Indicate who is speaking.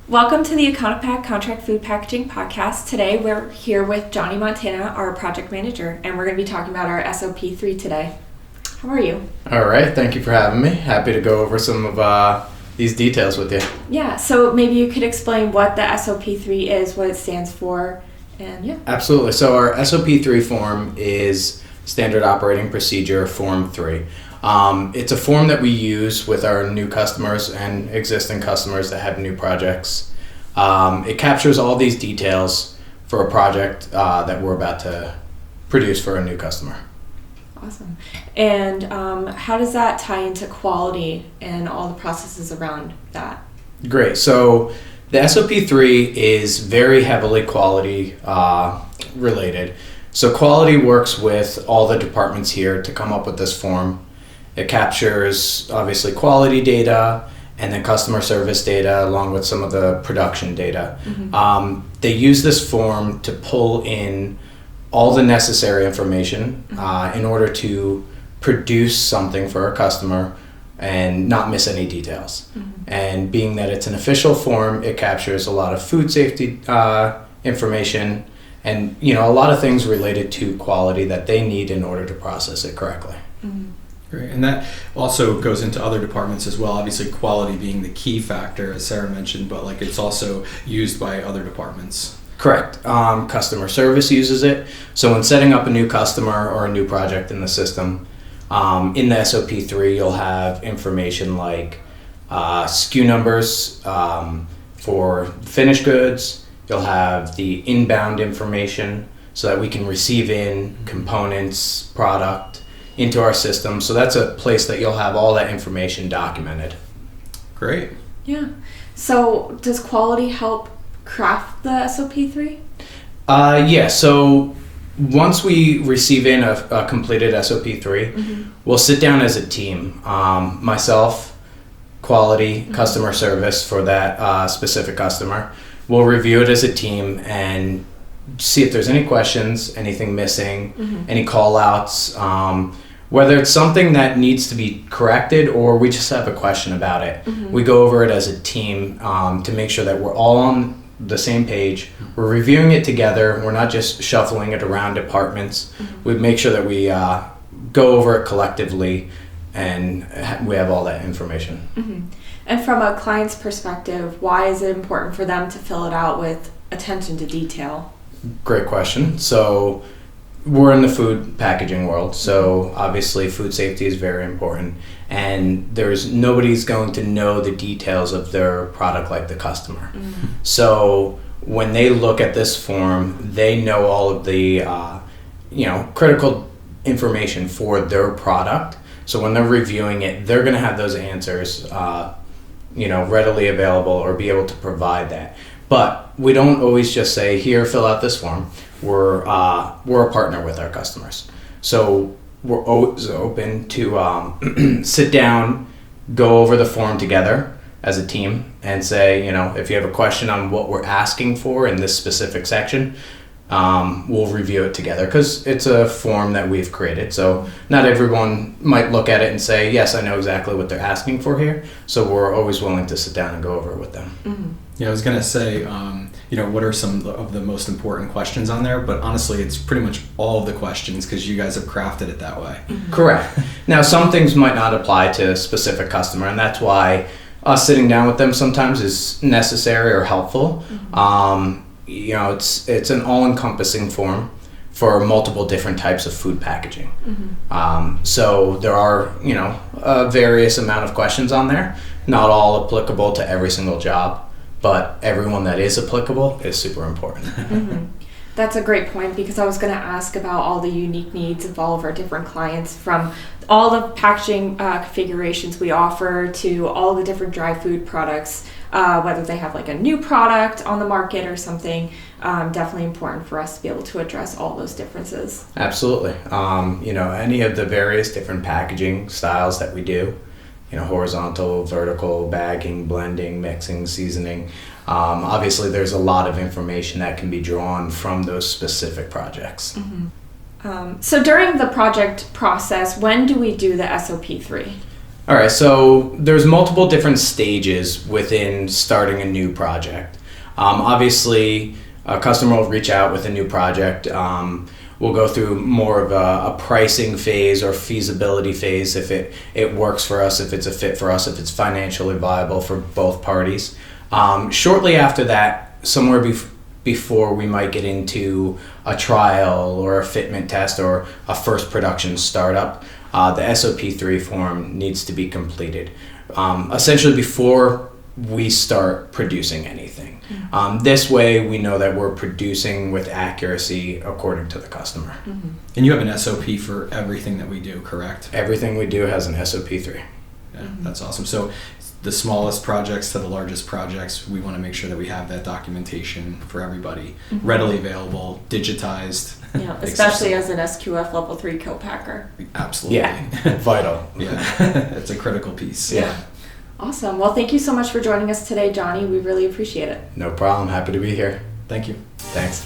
Speaker 1: Welcome to the Econo-Pak Contract Food Packaging Podcast. Today we're here with Johnny Montana, our project manager, and we're going to be talking about our SOP3 today. How are you?
Speaker 2: All right, thank you for having me. Happy to go over some of these details with you.
Speaker 1: Yeah, so maybe you could explain what the SOP3 is, what it stands for, and yeah.
Speaker 2: Absolutely. So our SOP3 form is Standard Operating Procedure Form 3. It's a form that we use with our new customers and existing customers that have new projects. It captures all these details for a project that we're about to produce for a new customer.
Speaker 1: Awesome. And how does that tie into quality and all the processes around that?
Speaker 2: Great. So the SOP3 is very heavily quality related. So quality works with all the departments here to come up with this form. It captures obviously quality data and then customer service data along with some of the production data. Mm-hmm. They use this form to pull in all the necessary information in order to produce something for our customer and not miss any details. Mm-hmm. And being that it's an official form, it captures a lot of food safety information and a lot of things related to quality that they need in order to process it correctly.
Speaker 1: Mm-hmm.
Speaker 3: Great. And that also goes into other departments as well, obviously quality being the key factor, as Sarah mentioned, but it's also used by other departments.
Speaker 2: Correct. Customer service uses it. So when setting up a new customer or a new project in the system, in the SOP3, you'll have information like SKU numbers for finished goods. You'll have the inbound information so that we can receive in components, product into our system. So that's a place that you'll have all that information documented.
Speaker 3: Great.
Speaker 1: Yeah. So does quality help craft the SOP3?
Speaker 2: Yeah. So once we receive in a completed SOP3, we'll sit down as a team. Myself, quality, customer service for that specific customer. We'll review it as a team and see if there's any questions, anything missing, any call outs, whether it's something that needs to be corrected or we just have a question about it. We go over it as a team to make sure that we're all on the same page. We're reviewing it together. We're not just shuffling it around departments. We make sure that we go over it collectively and we have all that information.
Speaker 1: And from a client's perspective, why is it important for them to fill it out with attention to detail?
Speaker 2: Great question. So we're in the food packaging world, so obviously food safety is very important, and nobody's going to know the details of their product like the customer. So when they look at this form, they know all of the critical information for their product. So when they're reviewing it, they're going to have those answers readily available or be able to provide that. But we don't always just say, here, fill out this form. We're a partner with our customers. So we're always open to sit down, go over the form together as a team and say, if you have a question on what we're asking for in this specific section, we'll review it together because it's a form that we've created. So not everyone might look at it and say, yes, I know exactly what they're asking for here. So we're always willing to sit down and go over it with them.
Speaker 3: Yeah, I was going to say, what are some of the most important questions on there? But honestly, it's pretty much all of the questions because you guys have crafted it that way.
Speaker 2: Correct. Now, some things might not apply to a specific customer, and that's why us sitting down with them sometimes is necessary or helpful. It's an all-encompassing form for multiple different types of food packaging. So there are, a various amount of questions on there, not all applicable to every single job, but everyone that is applicable is super important.
Speaker 1: That's a great point because I was going to ask about all the unique needs of all of our different clients, from all the packaging configurations we offer to all the different dry food products, whether they have a new product on the market or something. Definitely important for us to be able to address all those differences.
Speaker 2: Absolutely. Any of the various different packaging styles that we do, horizontal, vertical, bagging, blending, mixing, seasoning. Obviously, there's a lot of information that can be drawn from those specific projects.
Speaker 1: So during the project process, when do we do the SOP3?
Speaker 2: All right, so there's multiple different stages within starting a new project. Obviously, a customer will reach out with a new project. We'll go through more of a pricing phase or feasibility phase if it works for us, if it's a fit for us, if it's financially viable for both parties. Shortly after that, somewhere before we might get into a trial or a fitment test or a first production startup, the SOP3 form needs to be completed, essentially before we start producing anything. This way we know that we're producing with accuracy according to the customer.
Speaker 3: And you have an SOP for everything that we do, correct?
Speaker 2: Everything we do has an SOP3.
Speaker 3: Yeah, that's awesome. So the smallest projects to the largest projects, we want to make sure that we have that documentation for everybody, readily available, digitized.
Speaker 1: Yeah, especially as an SQF Level 3 co-packer.
Speaker 3: Absolutely.
Speaker 2: Yeah, vital.
Speaker 3: Yeah, it's a critical piece.
Speaker 2: Yeah.
Speaker 1: Awesome. Well, thank you so much for joining us today, Johnny. We really appreciate it.
Speaker 2: No problem. Happy to be here.
Speaker 3: Thank you.
Speaker 2: Thanks.